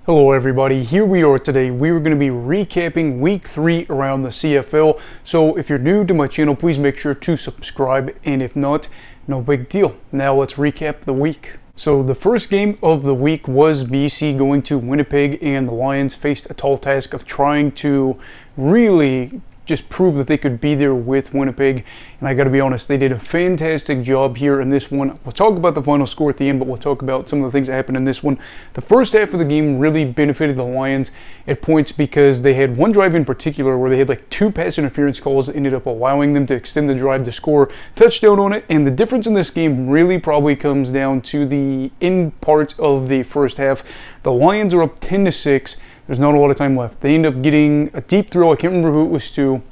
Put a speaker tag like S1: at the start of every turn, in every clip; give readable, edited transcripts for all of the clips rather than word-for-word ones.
S1: Hello everybody, here we are today. We are going to be recapping week 3 around the CFL. So if you're new to my channel, please make sure to subscribe, and if not, no big deal. Now let's recap the week. So the first game of the week was BC going to Winnipeg, and the Lions faced a tall task of trying to really just prove that they could be there with Winnipeg. And I got to be honest, they did a fantastic job here in this one. We'll talk about the final score at the end, but we'll talk about some of the things that happened in this one. The first half of the game really benefited the Lions at points because they had one drive in particular where they had like 2 pass interference calls that ended up allowing them to extend the drive to score a touchdown on it. And the difference in this game really probably comes down to the end part of the first half. The Lions are up 10-6. There's not a lot of time left. They end up getting a deep throw. I can't remember who it was to,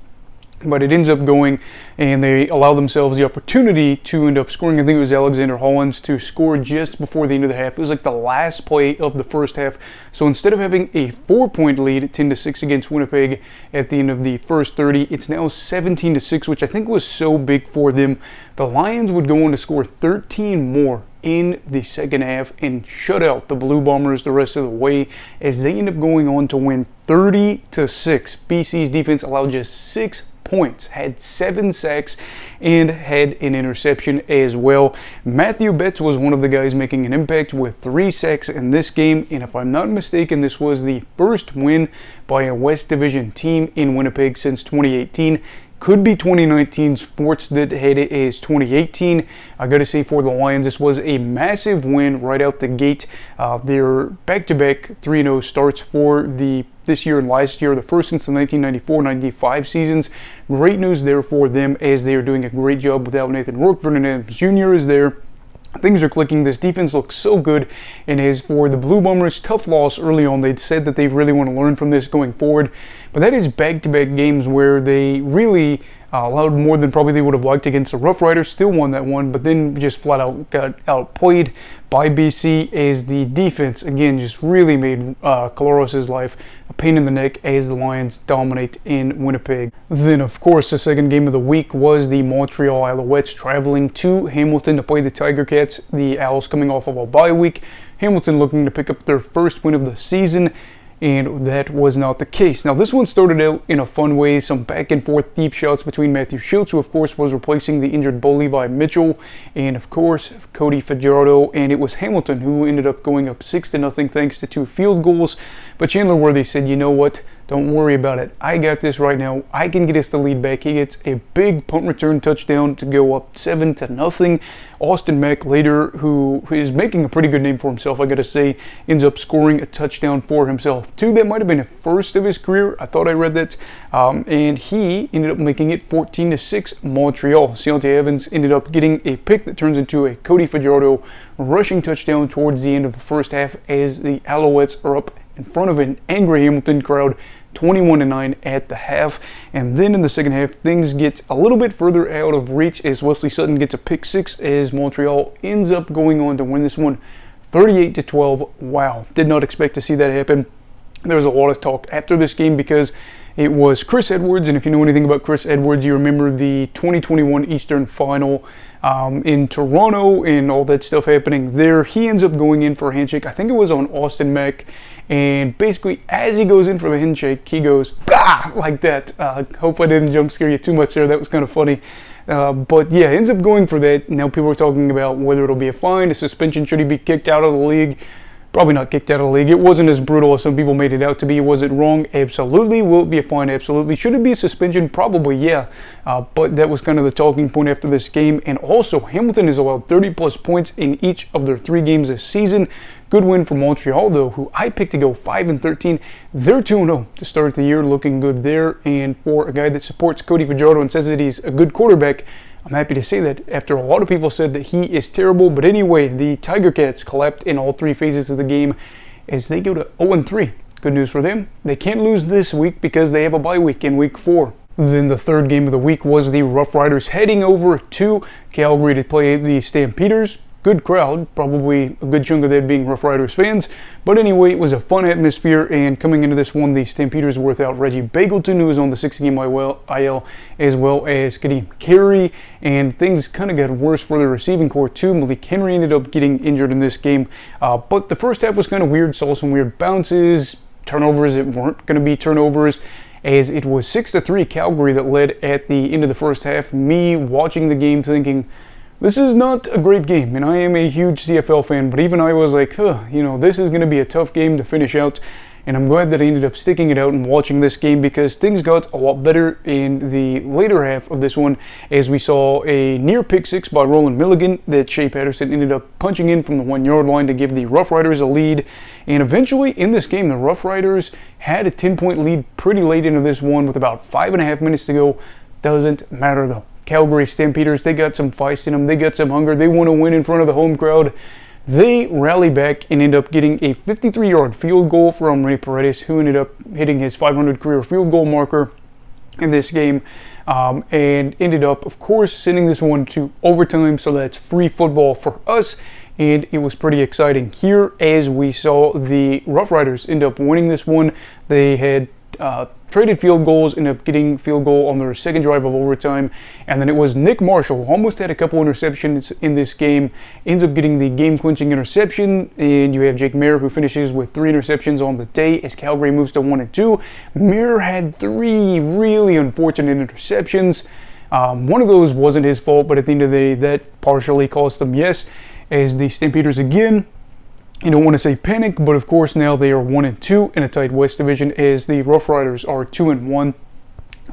S1: but it ends up going, and they allow themselves the opportunity to end up scoring. I think it was Alexander Hollins to score just before the end of the half. It was like the last play of the first half. So instead of having a 4-point lead, 10-6 against Winnipeg at the end of the first 30, it's now 17-6, which I think was so big for them. The Lions would go on to score 13 more in the second half and shut out the Blue Bombers the rest of the way as they end up going on to win 30-6. BC's defense allowed just 6 points, had 7 sacks, and had an interception as well. Matthew Betts was one of the guys making an impact with 3 sacks in this game, and if I'm not mistaken, this was the first win by a West Division team in Winnipeg since 2018. Could be 2019. Sports that had it as 2018. I got to say, for the Lions, this was a massive win right out the gate. Their back-to-back 3-0 starts for this year and last year, the first since the 1994-95 seasons. Great news there for them as they are doing a great job without Nathan Rourke. Vernon Adams Jr. is there. Things are clicking. This defense looks so good. And as for the Blue Bombers, tough loss early on. They'd said that they really want to learn from this going forward. But that is back-to-back games where they really allowed more than probably they would have liked against the Rough Riders. Still won that one, but then just flat out got outplayed by BC as the defense, again, just really made Coloros' life a pain in the neck as the Lions dominate in Winnipeg. Then, of course, the second game of the week was the Montreal Alouettes traveling to Hamilton to play the Tiger Cats. The Owls coming off of a bye week. Hamilton looking to pick up their first win of the season, and that was not the case. Now, this one started out in a fun way, some back and forth deep shots between Matthew Schultz, who of course was replacing the injured Bo Levi Mitchell, and of course Cody Fajardo, and it was Hamilton who ended up going up 6-0 thanks to 2 field goals. But Chandler Worthy said, you know what? Don't worry about it. I got this right now. I can get us the lead back. He gets a big punt return touchdown to go up 7-0. Austin Mack later, who is making a pretty good name for himself, I gotta say, ends up scoring a touchdown for himself too. That might have been the first of his career. I thought I read that. And he ended up making it 14-6 Montreal. Deontay Evans ended up getting a pick that turns into a Cody Fajardo rushing touchdown towards the end of the first half as the Alouettes are up in front of an angry Hamilton crowd, 21-9 at the half. And then in the second half, things get a little bit further out of reach as Wesley Sutton gets a pick 6 as Montreal ends up going on to win this one 38-12. Wow, did not expect to see that happen. There was a lot of talk after this game because it was Chris Edwards, and if you know anything about Chris Edwards, you remember the 2021 Eastern Final in Toronto and all that stuff happening there. He ends up going in for a handshake. I think it was on Austin Mack, and basically as he goes in for the handshake, he goes, bah! Like that. Hope I didn't jump scare you too much there. That was kind of funny. But yeah, ends up going for that. Now people are talking about whether it'll be a fine, a suspension, should he be kicked out of the league. Probably not kicked out of the league. It wasn't as brutal as some people made it out to be. Was it wrong? Absolutely. Will it be a fine? Absolutely. Should it be a suspension? Probably, yeah. But that was kind of the talking point after this game. And also, Hamilton has allowed 30-plus points in each of their 3 games this season. Good win for Montreal, though, who I picked to go 5-13. They're 2-0 to start the year, looking good there. And for a guy that supports Cody Fajardo and says that he's a good quarterback, I'm happy to say that after a lot of people said that he is terrible. But anyway, the Tiger Cats collapsed in all 3 phases of the game as they go to 0-3. Good news for them. They can't lose this week because they have a bye week in week 4. Then the third game of the week was the Rough Riders heading over to Calgary to play the Stampeders. good crowd, probably a good chunk of that being Rough Riders fans. But anyway, it was a fun atmosphere, and coming into this one, the Stampeders were without Reggie Bagleton, who was on the 6-game IL, as well as Kadeem Carey, and things kind of got worse for the receiving corps too. Malik Henry ended up getting injured in this game, but the first half was kind of weird, saw some weird bounces, turnovers that weren't going to be turnovers, as it was 6-3 Calgary that led at the end of the first half. Me watching the game thinking, this is not a great game, and I am a huge CFL fan, but even I was like, this is going to be a tough game to finish out, and I'm glad that I ended up sticking it out and watching this game, because things got a lot better in the later half of this one, as we saw a near pick six by Roland Milligan that Shea Patterson ended up punching in from the 1-yard line to give the Rough Riders a lead. And eventually in this game, the Rough Riders had a 10-point lead pretty late into this one with about 5.5 minutes to go. Doesn't matter though. Calgary Stampeders, they got some feist in them, they got some hunger, they want to win in front of the home crowd. They rally back and end up getting a 53-yard field goal from Rene Paredes, who ended up hitting his 500 career field goal marker in this game, and ended up, of course, sending this one to overtime, so that's free football for us, and it was pretty exciting here as we saw the Rough Riders end up winning this one. They had traded field goals, ended up getting field goal on their second drive of overtime, and then it was Nick Marshall, who almost had a couple interceptions in this game, ends up getting the game-clinching interception, and you have Jake Mayer, who finishes with 3 interceptions on the day as Calgary moves to 1-2. Mayer had 3 really unfortunate interceptions. One of those wasn't his fault, but at the end of the day, that partially cost them, yes, as the Stampeders again, you don't want to say panic, but of course now they are 1-2 in a tight West Division, as the Rough Riders are 2-1.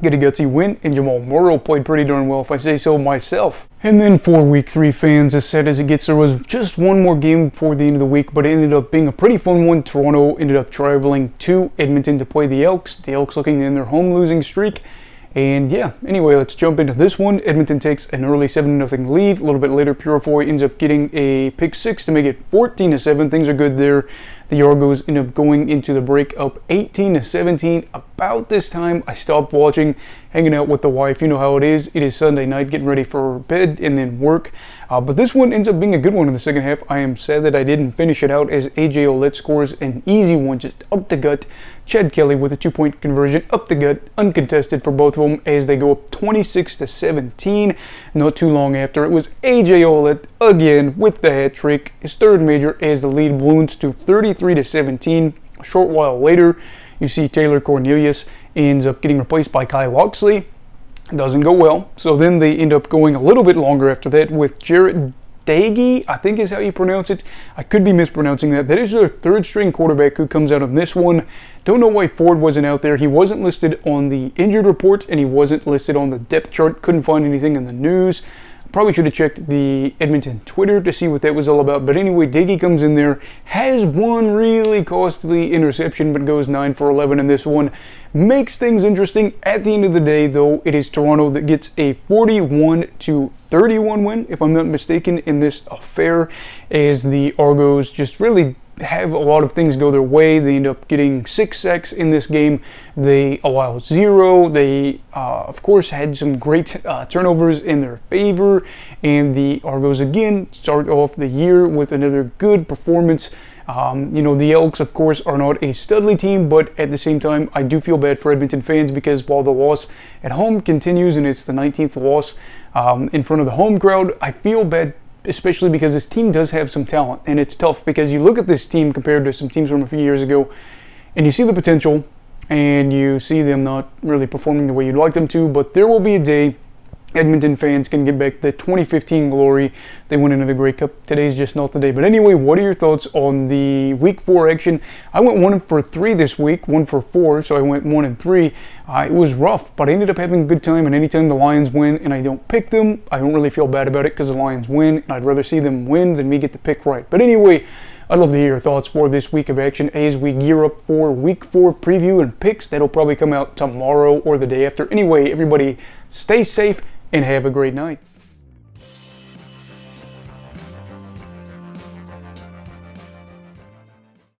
S1: Get a gutsy win, and Jamal Morrow played pretty darn well, if I say so myself. And then for Week 3 fans, as sad as it gets, there was just one more game before the end of the week, but it ended up being a pretty fun one. Toronto ended up traveling to Edmonton to play the Elks. The Elks looking to end their home losing streak. And yeah, anyway, let's jump into this one. Edmonton takes an early 7-0 lead. A little bit later, Purifoy ends up getting a pick 6 to make it 14-7. Things are good there. The Argos end up going into the break up 18-17. About this time, I stopped watching, hanging out with the wife. You know how it is. It is Sunday night, getting ready for bed and then work. But this one ends up being a good one in the second half. I am sad that I didn't finish it out, as AJ Ouellette scores an easy one, just up the gut. Chad Kelly with a 2-point conversion, up the gut, uncontested for both of them, as they go up 26-17. Not too long after, it was AJ Ouellette again with the hat trick, his third major, as the lead balloons to 33-17. A short while later, you see Taylor Cornelius ends up getting replaced by Kai Loxley. Doesn't go well, so then they end up going a little bit longer after that with Jarrett Dagey, I think is how you pronounce it. I could be mispronouncing that. That is their third string quarterback who comes out on this one. Don't know why Ford wasn't out there. He wasn't listed on the injured report, and he wasn't listed on the depth chart. Couldn't find anything in the news. Probably should have checked the Edmonton Twitter to see what that was all about. But anyway, Dagey comes in there, has one really costly interception, but goes 9 for 11 in this one. Makes things interesting. At the end of the day, though, it is Toronto that gets a 41-31 win, if I'm not mistaken, in this affair, as the Argos just really have a lot of things go their way. They end up getting 6 sacks in this game. They allow 0. They, of course, had some great turnovers in their favor. And the Argos, again, start off the year with another good performance. The Elks, of course, are not a Studley team, but at the same time, I do feel bad for Edmonton fans, because while the loss at home continues, and it's the 19th loss in front of the home crowd, I feel bad, especially because this team does have some talent, and it's tough because you look at this team compared to some teams from a few years ago, and you see the potential, and you see them not really performing the way you'd like them to. But there will be a day Edmonton fans can get back the 2015 glory. They went into the Grey Cup. Today's just not the day. But anyway, what are your thoughts on the Week 4 action? I went 1-for-3 this week, 1-for-4, so I went 1-3. It was rough, but I ended up having a good time, and anytime the Lions win and I don't pick them, I don't really feel bad about it, because the Lions win, and I'd rather see them win than me get the pick right. But anyway, I'd love to hear your thoughts for this week of action as we gear up for Week 4 preview and picks. That'll probably come out tomorrow or the day after. Anyway, everybody stay safe and have a great night.